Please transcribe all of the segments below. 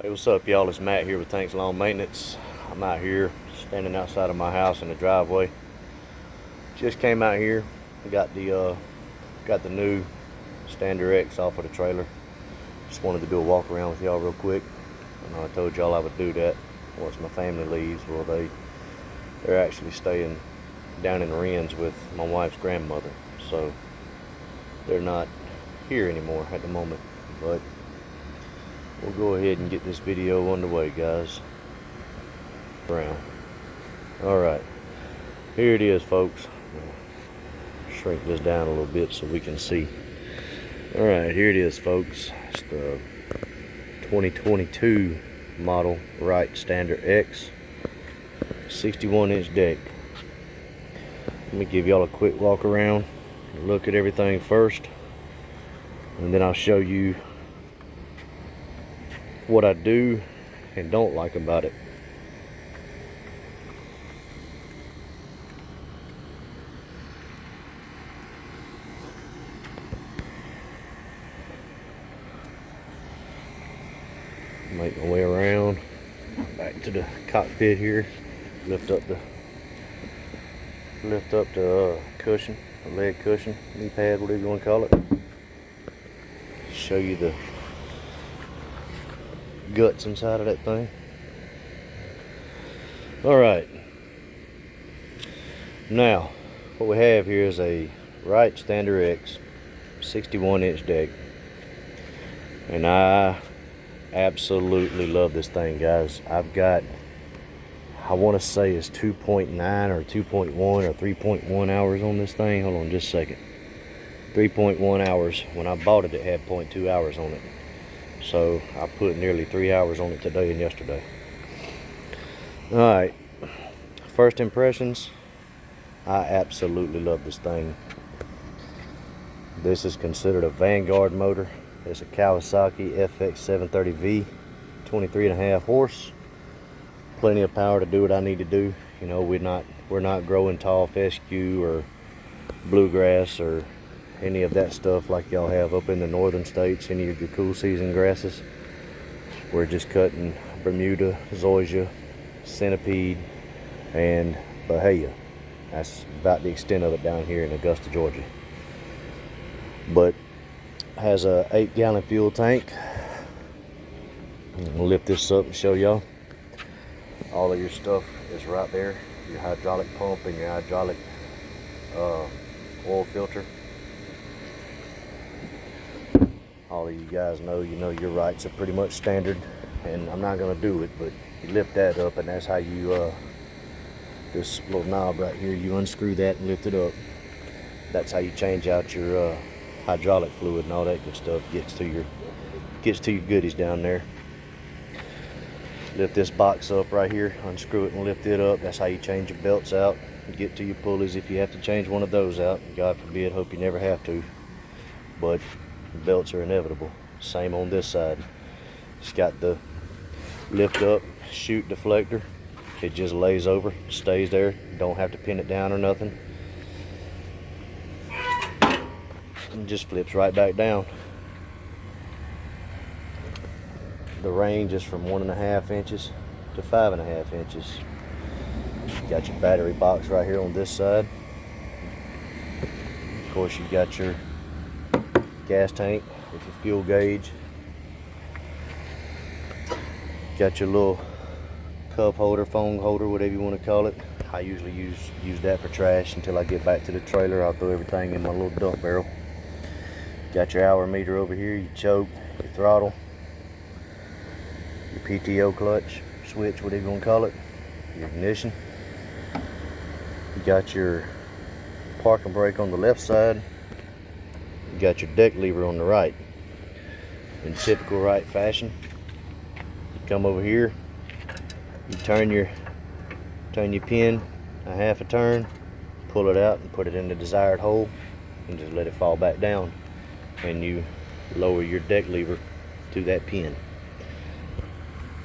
Hey, what's up, y'all? It's Matt here with Tanks Lawn Maintenance. I'm out here standing outside of my house in the driveway. Just came out here. Got the new Stander X off of the trailer. Just wanted to do a walk around with y'all real quick. I know I told y'all I would do that once my family leaves. Well, they're actually staying down in Rennes with my wife's grandmother, so they're not here anymore at the moment. But we'll go ahead and get this video underway, guys. Alright, here it is, folks. Shrink this down a little bit so we can see. Alright, here it is, folks. It's the 2022 model Wright Stander X 61-inch deck. Let me give y'all a quick walk around, look at everything first, and then I'll show you what I do and don't like about it. Make my way around back to the cockpit here. Lift up the cushion, the leg cushion, knee pad, whatever you want to call it. Show you the guts inside of that thing. Alright, now what we have here is a Wright Stander X 61-inch deck, and I absolutely love this thing, guys. I've got, I want to say it's 2.9 or 2.1 or 3.1 hours on this thing. Hold on just a second. 3.1 hours. When I bought it, it had 0.2 hours on it. So I put nearly 3 hours on it today and yesterday. Alright, first impressions, I absolutely love this thing. This is considered a Vanguard motor. It's a Kawasaki FX730V, 23.5 horse. Plenty of power to do what I need to do. You know, we're not growing tall fescue or bluegrass or any of that stuff like y'all have up in the northern states, any of your cool season grasses. We're just cutting Bermuda, zoysia, centipede, and bahia. That's about the extent of it down here in Augusta, Georgia. But has a 8-gallon fuel tank. I'll lift this up and show y'all. All of your stuff is right there. Your hydraulic pump and your hydraulic oil filter. All of you guys know, you know your Wrights are pretty much standard, and I'm not going to do it, but you lift that up, and that's how you this little knob right here, you unscrew that and lift it up. That's how you change out your hydraulic fluid and all that good stuff. Gets to your goodies down there. Lift this box up right here, unscrew it and lift it up. That's how you change your belts out and get to your pulleys if you have to change one of those out. God forbid, hope you never have to, but belts are inevitable. Same on this side. It's got the lift up chute deflector. It just lays over, stays there. You don't have to pin it down or nothing. And just flips right back down. The range is from 1.5 inches to 5.5 inches. You got your battery box right here on this side. Of course, you got your gas tank with your fuel gauge. Got your little cup holder, phone holder, whatever you want to call it. I usually use that for trash until I get back to the trailer. I'll throw everything in my little dump barrel. Got your hour meter over here, your choke, your throttle, your PTO clutch, switch, whatever you want to call it, your ignition. You got your parking brake on the left side. You got your deck lever on the right. In typical Wright fashion, you come over here, you turn your pin a half a turn, pull it out and put it in the desired hole, and just let it fall back down. And you lower your deck lever to that pin.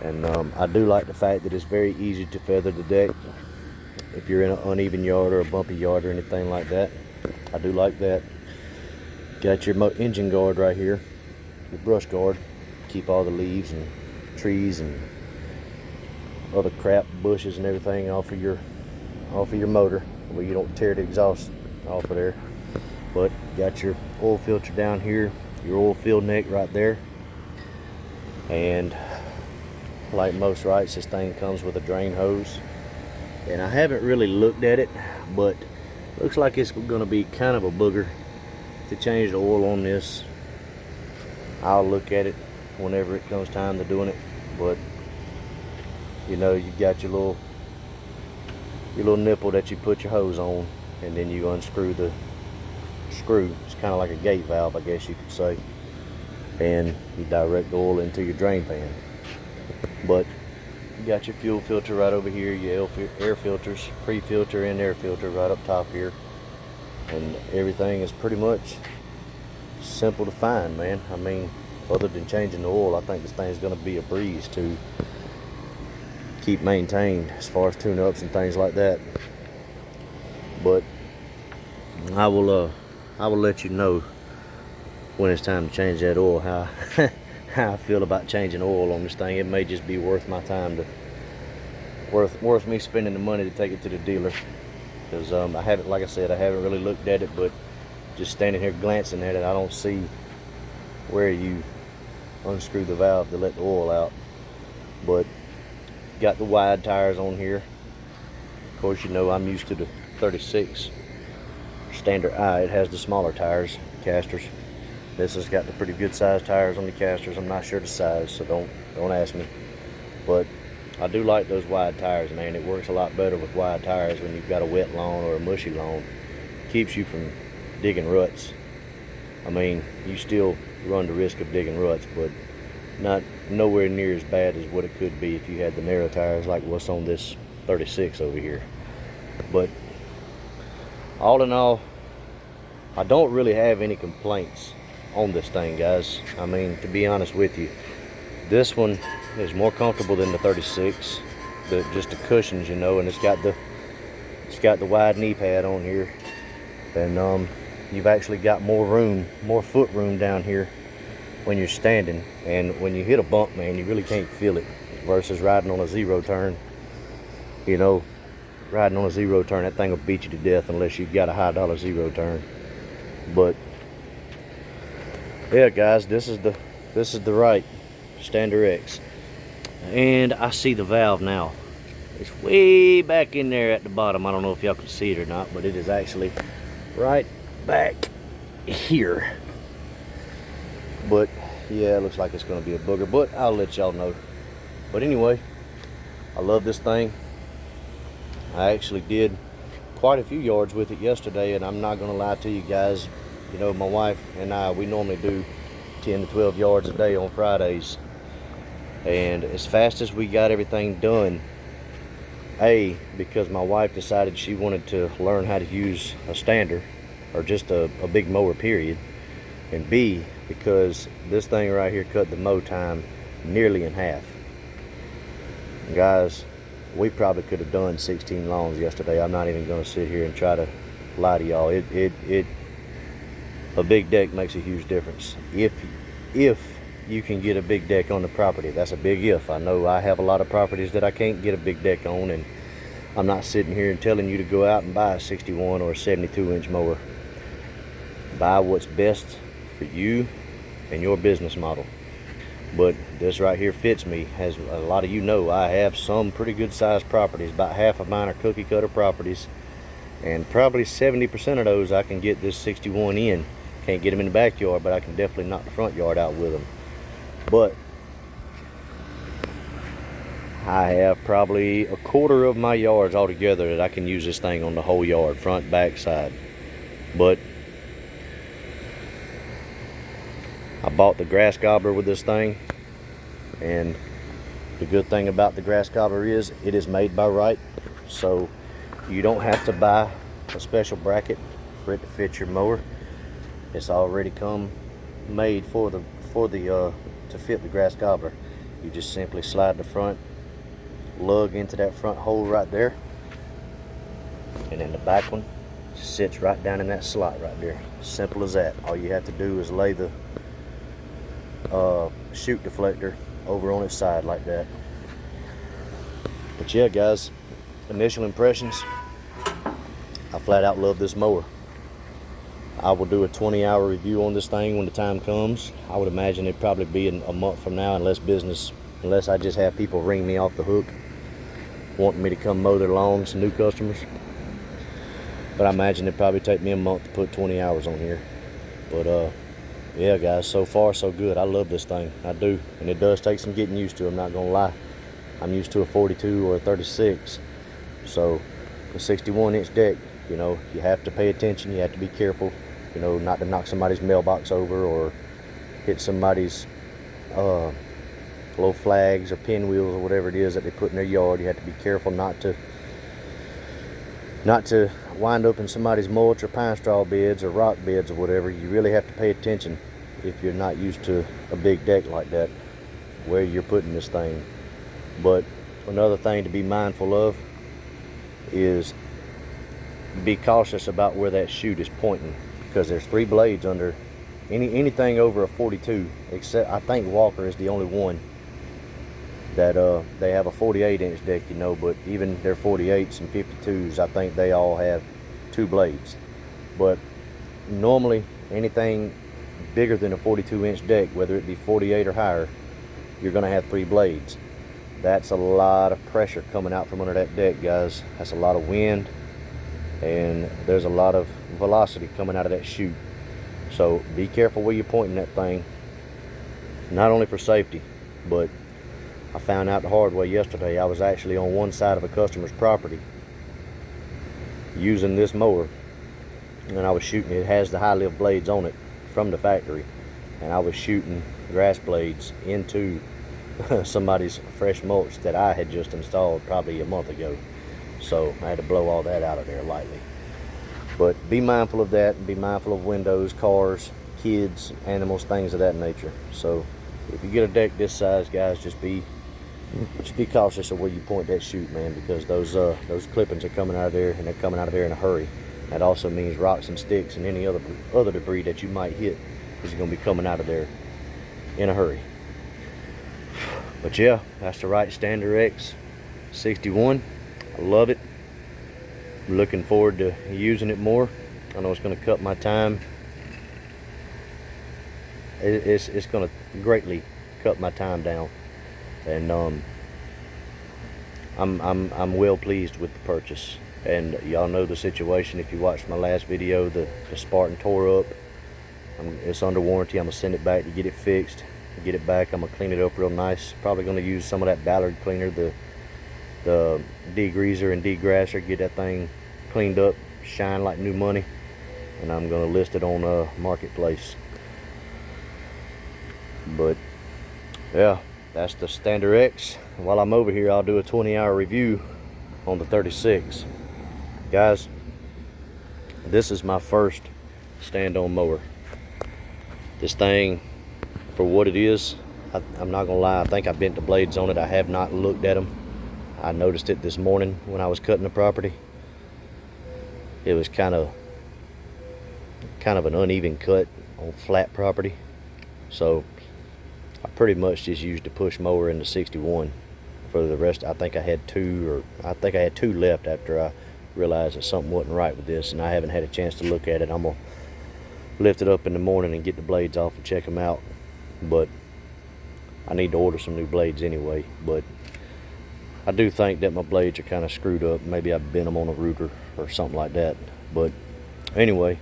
And I do like the fact that it's very easy to feather the deck if you're in an uneven yard or a bumpy yard or anything like that. I do like that. Got your engine guard right here, your brush guard, keep all the leaves and trees and other crap, bushes and everything off of your motor, where you don't tear the exhaust off of there. But you got your oil filter down here, your oil fill neck right there, and like most Wrights, this thing comes with a drain hose. And I haven't really looked at it, but looks like it's going to be kind of a booger to change the oil on this. I'll look at it whenever it comes time to doing it. But you know, you got your little nipple that you put your hose on, and then you unscrew the screw. It's kind of like a gate valve, I guess you could say, and you direct the oil into your drain pan. But you got your fuel filter right over here, your air filters, pre-filter and air filter right up top here, and everything is pretty much simple to find, man. I mean, other than changing the oil, I think this thing's going to be a breeze to keep maintained as far as tune-ups and things like that. But I will let you know when it's time to change that oil, how how I feel about changing oil on this thing. It may just be worth my time, worth me spending the money to take it to the dealer, because I haven't, like I said, I haven't really looked at it, but just standing here glancing at it, I don't see where you unscrew the valve to let the oil out. But got the wide tires on here. Of course, you know I'm used to the 36 standard I. It has the smaller tires, casters. This has got the pretty good sized tires on the casters. I'm not sure the size, so don't ask me. But I do like those wide tires, man. It works a lot better with wide tires when you've got a wet lawn or a mushy lawn. Keeps you from digging ruts. I mean, you still run the risk of digging ruts, but nowhere near as bad as what it could be if you had the narrow tires like what's on this 36 over here. But all in all, I don't really have any complaints on this thing, guys. I mean, to be honest with you, this one is more comfortable than the 36. Just the cushions, you know, and it's got the wide knee pad on here, and you've actually got more room, more foot room down here when you're standing, and when you hit a bump, man, you really can't feel it, versus riding on a zero turn. You know, riding on a zero turn, that thing will beat you to death unless you've got a high dollar zero turn. But yeah, guys, this is the Wright Stander X, and I see the valve now. It's way back in there at the bottom. I don't know if y'all can see it or not, but it is actually right back here. But yeah, it looks like it's going to be a booger, but I'll let y'all know. But anyway, I love this thing. I actually did quite a few yards with it yesterday, and I'm not going to lie to you guys. You know, my wife and I, we normally do 10 to 12 yards a day on Fridays. And as fast as we got everything done, A, because my wife decided she wanted to learn how to use a stander, or just a big mower period, and B, because this thing right here cut the mow time nearly in half. Guys, we probably could have done 16 lawns yesterday. I'm not even going to sit here and try to lie to y'all. A big deck makes a huge difference. If you can get a big deck on the property, that's a big if. I know I have a lot of properties that I can't get a big deck on, and I'm not sitting here and telling you to go out and buy a 61 or a 72-inch mower. Buy what's best for you and your business model. But this right here fits me. As a lot of you know, I have some pretty good sized properties. About half of mine are cookie cutter properties, and probably 70% of those I can get this 61 in. Can't get them in the backyard, but I can definitely knock the front yard out with them. But I have probably a quarter of my yards altogether that I can use this thing on the whole yard, front, back, side. But I bought the grass gobbler with this thing, and the good thing about the grass gobbler is it is made by Wright, so you don't have to buy a special bracket for it to fit your mower. It's already come made to fit the grass gobbler. You just simply slide the front lug into that front hole right there, and then the back one sits right down in that slot right there. Simple as that. All you have to do is lay the chute deflector over on its side like that. But yeah, guys, initial impressions, I flat out love this mower. I will do a 20-hour review on this thing when the time comes. I would imagine it'd probably be a month from now, unless I just have people ring me off the hook wanting me to come mow their lawns, new customers. But I imagine it'd probably take me a month to put 20 hours on here. But yeah, guys, so far so good. I love this thing, I do. And it does take some getting used to, I'm not gonna lie. I'm used to a 42 or a 36. So a 61-inch deck, you know, you have to pay attention, you have to be careful, you know, not to knock somebody's mailbox over or hit somebody's little flags or pinwheels or whatever it is that they put in their yard. You have to be careful not to wind up in somebody's mulch or pine straw beds or rock beds or whatever. You really have to pay attention if you're not used to a big deck like that, where you're putting this thing. But another thing to be mindful of is be cautious about where that chute is pointing, because there's 3 blades under anything over a 42, except I think Walker is the only one that they have a 48-inch deck, you know, but even their 48s and 52s, I think they all have 2 blades. But normally anything bigger than a 42-inch deck, whether it be 48 or higher, you're going to have 3 blades. That's a lot of pressure coming out from under that deck, guys. That's a lot of wind, and there's a lot of velocity coming out of that chute. So be careful where you're pointing that thing, not only for safety, but I found out the hard way yesterday. I was actually on one side of a customer's property using this mower, and I was shooting, it has the high lift blades on it from the factory, and I was shooting grass blades into somebody's fresh mulch that I had just installed probably a month ago. So I had to blow all that out of there lightly. But be mindful of that, and be mindful of windows, cars, kids, animals, things of that nature. So if you get a deck this size, guys, just be cautious of where you point that chute, man, because those clippings are coming out of there, and they're coming out of there in a hurry. That also means rocks and sticks and any other debris that you might hit is going to be coming out of there in a hurry. But yeah, that's the Wright Standard X 61. I love it. I'm looking forward to using it more. I know it's going to cut my time. It's going to greatly cut my time down, and I'm well pleased with the purchase. And y'all know the situation. If you watched my last video, the Spartan tore up. It's under warranty. I'm gonna send it back to get it fixed, get it back. I'm gonna clean it up real nice. Probably gonna use some of that Ballard cleaner, the degreaser and degrasser, get that thing cleaned up, shine like new money, and I'm gonna list it on Marketplace. But yeah, that's the Standard X. While I'm over here, I'll do a 20-hour review on the 36. Guys, this is my first stand-on mower. This thing, for what it is, I'm not gonna lie, I think I bent the blades on it. I have not looked at them. I noticed it this morning when I was cutting the property. It was kind of an uneven cut on flat property, so I pretty much just used a push mower in the 61 for the rest. I think I had two left after I realized that something wasn't right with this, and I haven't had a chance to look at it. I'm gonna lift it up in the morning and get the blades off and check them out, but I need to order some new blades anyway. But I do think that my blades are kind of screwed up. Maybe I bent them on a router or something like that. But anyway,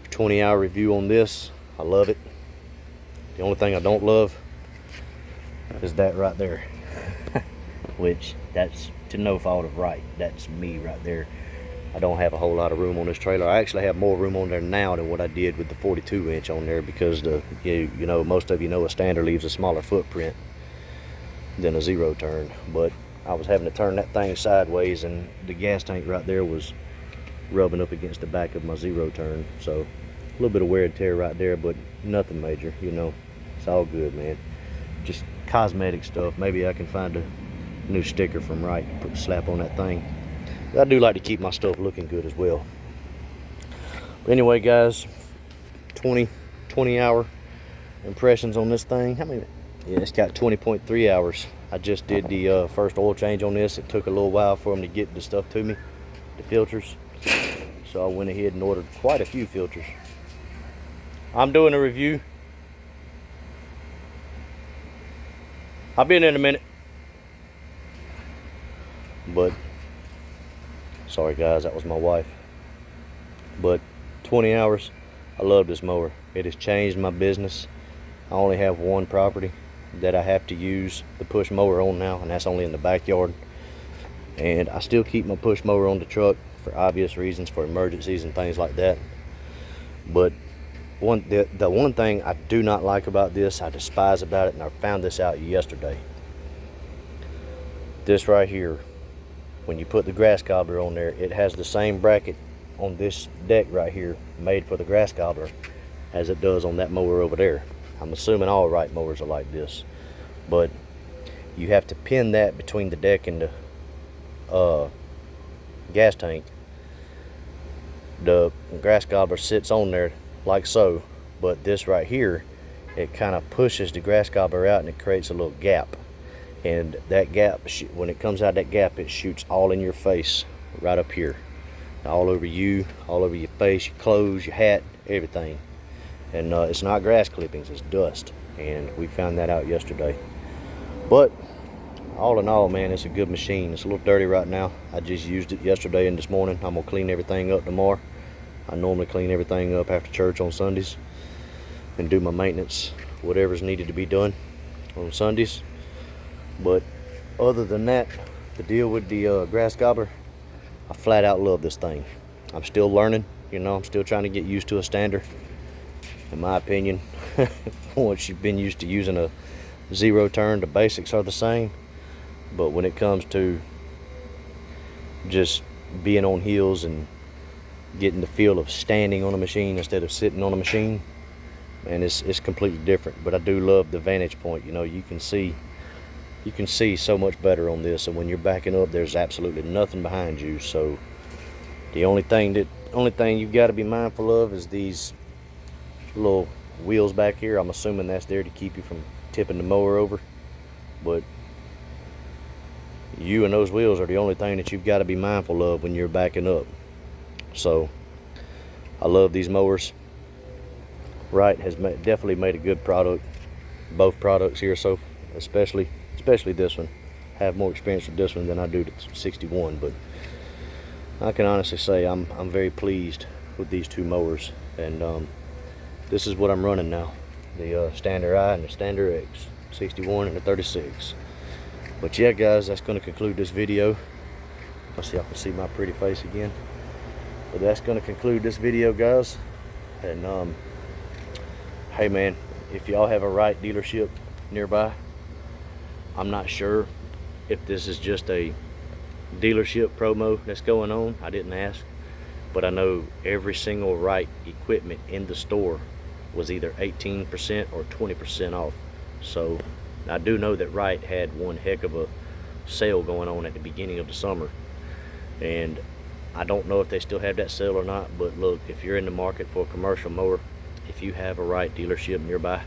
20-hour review on this. I love it. The only thing I don't love is that right there, which that's to no fault of Wright. That's me right there. I don't have a whole lot of room on this trailer. I actually have more room on there now than what I did with the 42-inch on there, because you know, most of you know a standard leaves a smaller footprint than a zero turn. But I was having to turn that thing sideways, and the gas tank right there was rubbing up against the back of my zero turn. So a little bit of wear and tear right there, but nothing major, you know. It's all good, man. Just cosmetic stuff. Maybe I can find a new sticker from Wright and slap on that thing. I do like to keep my stuff looking good as well. But anyway, guys, 20-hour impressions on this thing. Yeah, it's got 20.3 hours. I just did the first oil change on this. It took a little while for them to get the stuff to me, the filters. So I went ahead and ordered quite a few filters. I'm doing a review. I'll be in a minute. But, sorry guys, that was my wife. But 20 hours, I love this mower. It has changed my business. I only have one property that I have to use the push mower on now, and that's only in the backyard. And I still keep my push mower on the truck for obvious reasons, for emergencies and things like that. But the one thing I do not like about this, I despise about it, and I found this out yesterday. This right here, when you put the grass gobbler on there, it has the same bracket on this deck right here made for the grass gobbler as it does on that mower over there. I'm assuming all Wright mowers are like this, but you have to pin that between the deck and the gas tank. The grass gobbler sits on there like so, but this right here, it kind of pushes the grass gobbler out and it creates a little gap, and that gap, when it comes out that gap, it shoots all in your face right up here, all over you, all over your face, your clothes, your hat, everything. And it's not grass clippings, it's dust, and we found that out yesterday. But all in all, man, it's a good machine. It's a little dirty right now. I just used it yesterday and this morning. I'm gonna clean everything up tomorrow. I normally clean everything up after church on Sundays and do my maintenance, whatever's needed to be done on Sundays. But other than that, the deal with the grass gobbler, I flat out love this thing. I'm still learning, you know, I'm still trying to get used to a stander. In my opinion, once you've been used to using a zero turn, the basics are the same. But when it comes to just being on heels and getting the feel of standing on a machine instead of sitting on a machine, man, it's completely different. But I do love the vantage point. You know, you can see so much better on this, and when you're backing up, there's absolutely nothing behind you. So the only thing you've got to be mindful of is these little wheels back here. I'm assuming that's there to keep you from tipping the mower over, but you and those wheels are the only thing that you've got to be mindful of when you're backing up. So I love these mowers. Wright has definitely made a good product. Both products here, so especially this one. I have more experience with this one than I do the 61, but I can honestly say I'm very pleased with these two mowers. And this is what I'm running now, the Stander I and the Stander X, 61 and the 36. But yeah, guys, that's going to conclude this video. Let's see if I can see my pretty face again. But that's going to conclude this video, guys. And hey man, if y'all have a Wright dealership nearby, I'm not sure if this is just a dealership promo that's going on. I didn't ask, but I know every single Wright equipment in the store was either 18% or 20% off. So I do know that Wright had one heck of a sale going on at the beginning of the summer, and I don't know if they still have that sale or not. But look, if you're in the market for a commercial mower, if you have a Wright dealership nearby,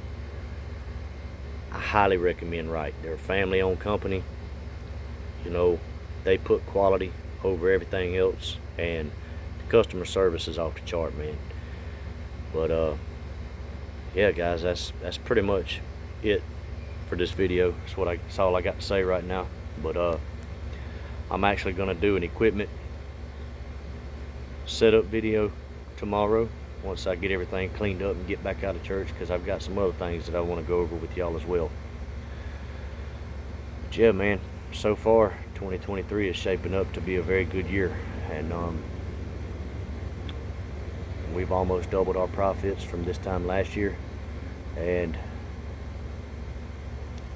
I highly recommend Wright. They're a family-owned company. You know, they put quality over everything else, and the customer service is off the chart, man. But yeah, guys, that's pretty much it for this video. That's all I got to say right now. But I'm actually gonna do an equipment setup video tomorrow once I get everything cleaned up and get back out of church, because I've got some other things that I want to go over with y'all as well. But yeah, man, so far 2023 is shaping up to be a very good year, and we've almost doubled our profits from this time last year, and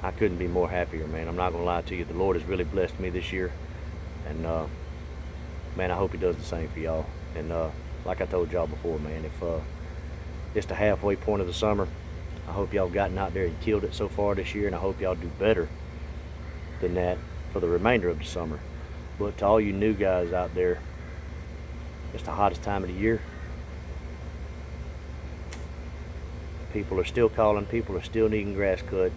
I couldn't be more happier, man. I'm not gonna lie to you, the Lord has really blessed me this year, and man, I hope he does the same for y'all. And like I told y'all before, man, if it's the halfway point of the summer, I hope y'all gotten out there and killed it so far this year, and I hope y'all do better than that for the remainder of the summer. But to all you new guys out there, it's the hottest time of the year. People are still calling, people are still needing grass cut.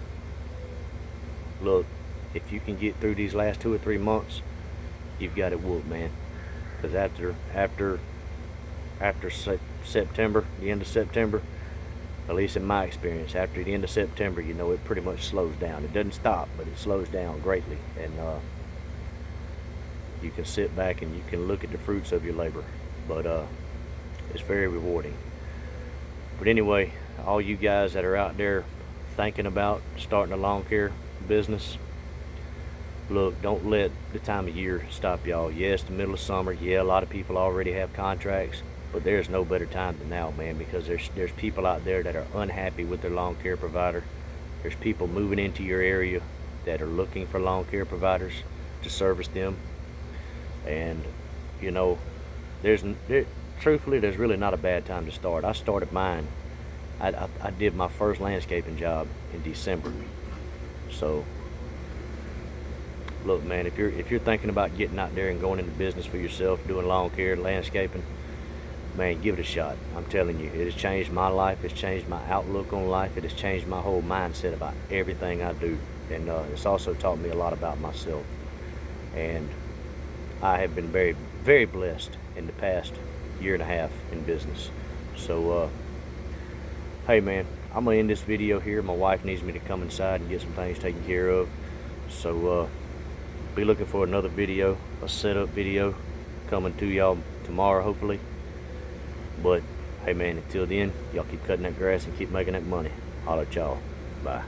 look, if you can get through these last 2 or 3 months, you've got it whooped, man. Because after September, the end of September, at least in my experience, after the end of September, you know, it pretty much slows down. It doesn't stop, but it slows down greatly, and you can sit back and you can look at the fruits of your labor. But it's very rewarding. But anyway, all you guys that are out there thinking about starting a lawn care business, look, don't let the time of year stop y'all. Yes, the middle of summer, yeah, a lot of people already have contracts, but there's no better time than now, man, because there's people out there that are unhappy with their lawn care provider. There's people moving into your area that are looking for lawn care providers to service them. And you know, truthfully, there's really not a bad time to start. I started mine. I did my first landscaping job in December. So look, man, if you're thinking about getting out there and going into business for yourself, doing lawn care, landscaping, man, give it a shot. I'm telling you, it has changed my life. It's changed my outlook on life. It has changed my whole mindset about everything I do. And it's also taught me a lot about myself. And I have been very, very blessed in the past year and a half in business. So, hey, man, I'm going to end this video here. My wife needs me to come inside and get some things taken care of. So, be looking for another video, a setup video, coming to y'all tomorrow, hopefully. But hey, man, until then, y'all keep cutting that grass and keep making that money. Holler at y'all. Bye.